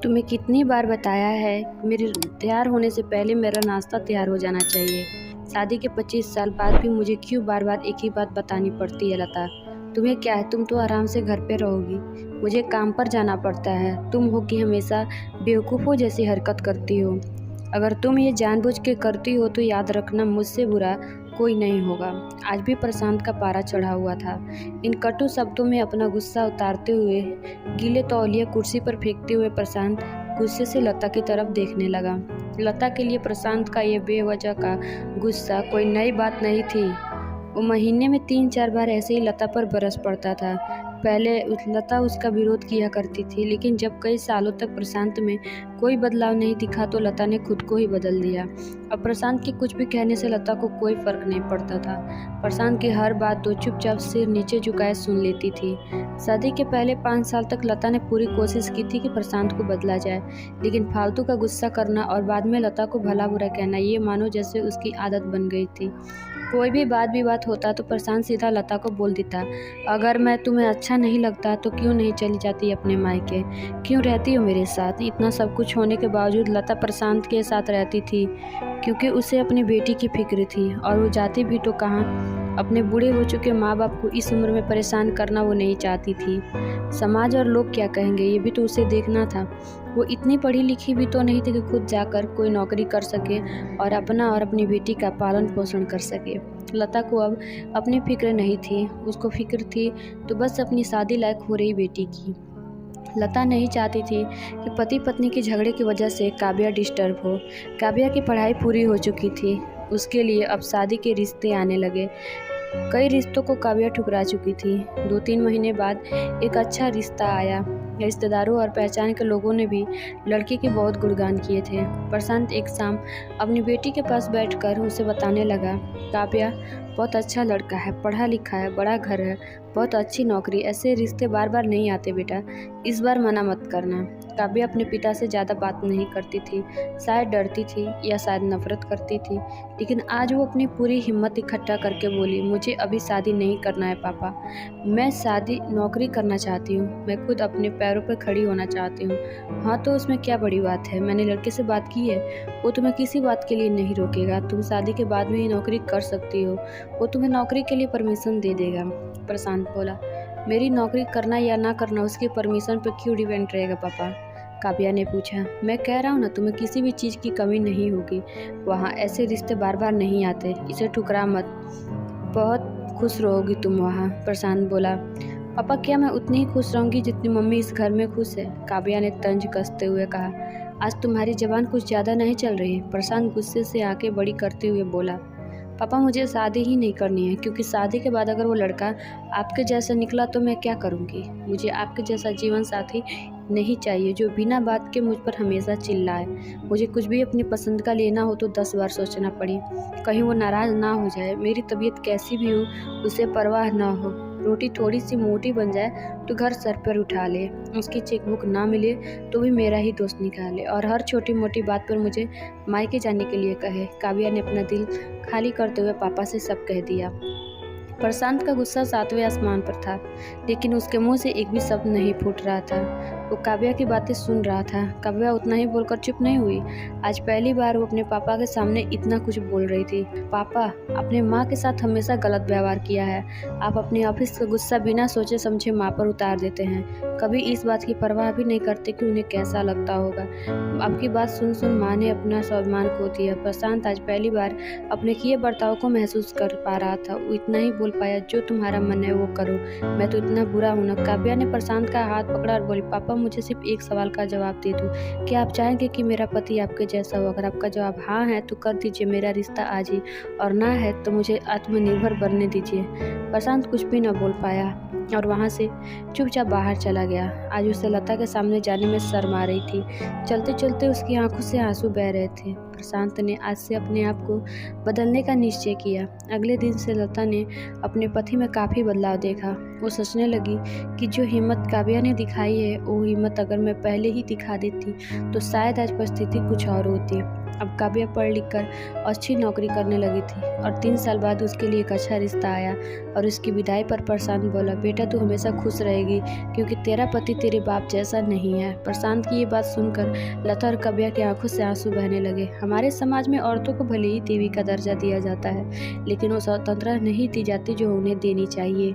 तुम्हें कितनी बार बताया है मेरे तैयार होने से पहले मेरा नाश्ता तैयार हो जाना चाहिए। शादी के 25 साल बाद भी मुझे क्यों बार बार एक ही बात बतानी पड़ती है लता। तुम्हें क्या है, तुम तो आराम से घर पे रहोगी, मुझे काम पर जाना पड़ता है। तुम हो कि हमेशा बेवकूफ़ों जैसी हरकत करती हो। अगर तुम ये जानबूझ के करती हो तो याद रखना, मुझसे बुरा कोई नहीं होगा। आज भी प्रशांत का पारा चढ़ा हुआ था। इन कटु शब्दों में अपना गुस्सा उतारते हुए, गीले तौलिया कुर्सी पर फेंकते हुए प्रशांत गुस्से से लता की तरफ देखने लगा। लता के लिए प्रशांत का ये बेवजह का गुस्सा कोई नई बात नहीं थी। वो महीने में 3-4 बार ऐसे ही लता पर बरस पड़ता था। पहले लता उसका विरोध किया करती थी, लेकिन जब कई सालों तक प्रशांत में कोई बदलाव नहीं दिखा तो लता ने खुद को ही बदल दिया। अब प्रशांत के कुछ भी कहने से लता को कोई फर्क नहीं पड़ता था। प्रशांत की हर बात तो चुपचाप सिर नीचे झुकाए सुन लेती थी। शादी के पहले 5 साल तक लता ने पूरी कोशिश की थी कि प्रशांत को बदला जाए, लेकिन फालतू का गुस्सा करना और बाद में लता को भला बुरा कहना, ये मानो जैसे उसकी आदत बन गई थी। कोई भी बात होता तो प्रशांत सीधा लता को बोल देता, अगर मैं तुम्हें अच्छा नहीं लगता तो क्यों नहीं चली जाती अपने मायके, क्यों रहती हो मेरे साथ। इतना सब कुछ होने के बावजूद लता प्रशांत के साथ रहती थी क्योंकि उसे अपनी बेटी की फिक्र थी, और वो जाती भी तो कहाँ। अपने बूढ़े हो चुके माँ बाप को इस उम्र में परेशान करना वो नहीं चाहती थी। समाज और लोग क्या कहेंगे, ये भी तो उसे देखना था। वो इतनी पढ़ी लिखी भी तो नहीं थी कि खुद जाकर कोई नौकरी कर सके और अपना और अपनी बेटी का पालन पोषण कर सके। लता को अब अपनी फिक्र नहीं थी, उसको फिक्र थी तो बस अपनी शादी लायक हो रही बेटी की। लता नहीं चाहती थी कि पति पत्नी के झगड़े की वजह से काव्या डिस्टर्ब हो। काव्या की पढ़ाई पूरी हो चुकी थी, उसके लिए अब शादी के रिश्ते आने लगे। कई रिश्तों को काव्या ठुकरा चुकी थी। 2-3 महीने बाद एक अच्छा रिश्ता आया। रिश्तेदारों और पहचान के लोगों ने भी लड़की के बहुत गुणगान किए थे। प्रशांत एक शाम अपनी बेटी के पास बैठकर उसे बताने लगा, काव्या बहुत अच्छा लड़का है, पढ़ा लिखा है, बड़ा घर है, बहुत अच्छी नौकरी। ऐसे रिश्ते बार बार नहीं आते बेटा, इस बार मना मत करना। काव्या अपने पिता से ज़्यादा बात नहीं करती थी, शायद डरती थी या शायद नफरत करती थी, लेकिन आज वो अपनी पूरी हिम्मत इकट्ठा करके बोली, मुझे अभी शादी नहीं करना है पापा, मैं शादी नौकरी करना चाहती हूँ, मैं खुद अपने पैरों पर खड़ी होना चाहती हूँ। हाँ तो उसमें क्या बड़ी बात है, मैंने लड़के से बात की है, वो तुम्हें किसी बात के लिए नहीं रोकेगा, तुम शादी के बाद में ही नौकरी कर सकती हो, वो तुम्हें नौकरी के लिए परमिशन दे देगा। प्रशांत बोला, मेरी नौकरी करना या ना करना उसकी परमिशन पर क्यों डिपेंड रहेगा पापा। काव्या ने पूछा, मैं कह रहा हूँ ना, तुम्हें किसी भी चीज़ की कमी नहीं होगी, वहाँ ऐसे रिश्ते बार बार नहीं आते, इसे ठुकरा मत, बहुत खुश रहोगी तुम वहाँ। प्रशांत बोला, पापा क्या मैं उतनी ही खुश रहूँगी जितनी मम्मी इस घर में खुश है। काव्या ने तंज कसते हुए कहा, आज तुम्हारी ज़बान कुछ ज़्यादा नहीं चल रही। प्रशांत गुस्से से आंखें बड़ी करते हुए बोला, पापा मुझे शादी ही नहीं करनी है, क्योंकि शादी के बाद अगर वो लड़का आपके जैसा निकला तो मैं क्या करूँगी। मुझे आपके जैसा जीवन साथी नहीं चाहिए जो बिना बात के मुझ पर हमेशा चिल्लाए। मुझे कुछ भी अपनी पसंद का लेना हो तो 10 बार सोचना पड़े, कहीं वो नाराज़ ना हो जाए। मेरी तबीयत कैसी भी हो उसे परवाह ना हो, रोटी थोड़ी सी मोटी बन जाए तो घर सर पर उठा ले, उसकी चेकबुक ना मिले तो भी मेरा ही दोस्त निकाले, और हर छोटी मोटी बात पर मुझे मायके जाने के लिए कहे। काव्या ने अपना दिल खाली करते हुए पापा से सब कह दिया। प्रशांत का गुस्सा 7वें आसमान पर था, लेकिन उसके मुंह से एक भी शब्द नहीं फूट रहा था। वो काव्या की बातें सुन रहा था। काव्या उतना ही बोलकर चुप नहीं हुई। आज पहली बार वो अपने पापा के सामने इतना कुछ बोल रही थी। पापा, आपने माँ के साथ हमेशा गलत व्यवहार किया है। आप अपने ऑफिस का गुस्सा बिना सोचे समझे माँ पर उतार देते हैं, कभी इस बात की परवाह भी नहीं करते कि उन्हें कैसा लगता होगा। आपकी बात सुन सुन माँ ने अपना स्वाभिमान खो दिया। प्रशांत आज पहली बार अपने किए बर्ताव को महसूस कर पा रहा था। वो इतना ही बोल पाया, जो तुम्हारा मन है वो करो, मैं तो इतना बुरा हूं ना। काव्या ने प्रशांत का हाथ पकड़ा और बोली, पापा मुझे सिर्फ एक सवाल का जवाब दे दो, क्या आप चाहेंगे कि मेरा पति आपके जैसा हो। अगर आपका जवाब हाँ है तो कर दीजिए मेरा रिश्ता आज ही, और ना है तो मुझे आत्मनिर्भर बनने दीजिए। प्रशांत कुछ भी न बोल पाया और वहाँ से चुपचाप बाहर चला गया। आज उसे लता के सामने जाने में शर्म आ रही थी। चलते चलते उसकी आंखों से आंसू बह रहे थे। प्रशांत ने आज से अपने आप को बदलने का निश्चय किया। अगले दिन से लता ने अपने पति में काफ़ी बदलाव देखा। वो सोचने लगी कि जो हिम्मत काव्या ने दिखाई है, वो हिम्मत अगर मैं पहले ही दिखा देती तो शायद आज परिस्थिति कुछ और होती। अब काव्या पढ़ लिख कर अच्छी नौकरी करने लगी थी और 3 साल बाद उसके लिए एक अच्छा रिश्ता आया और उसकी विदाई पर प्रशांत बोला, बेटा तू हमेशा खुश रहेगी क्योंकि तेरा पति तेरे बाप जैसा नहीं है। प्रशांत की ये बात सुनकर लता और काव्या की आंखों से आंसू बहने लगे। हमारे समाज में औरतों को भले ही देवी का दर्जा दिया जाता है, लेकिन वो स्वतंत्रता नहीं दी जाती जो उन्हें देनी चाहिए।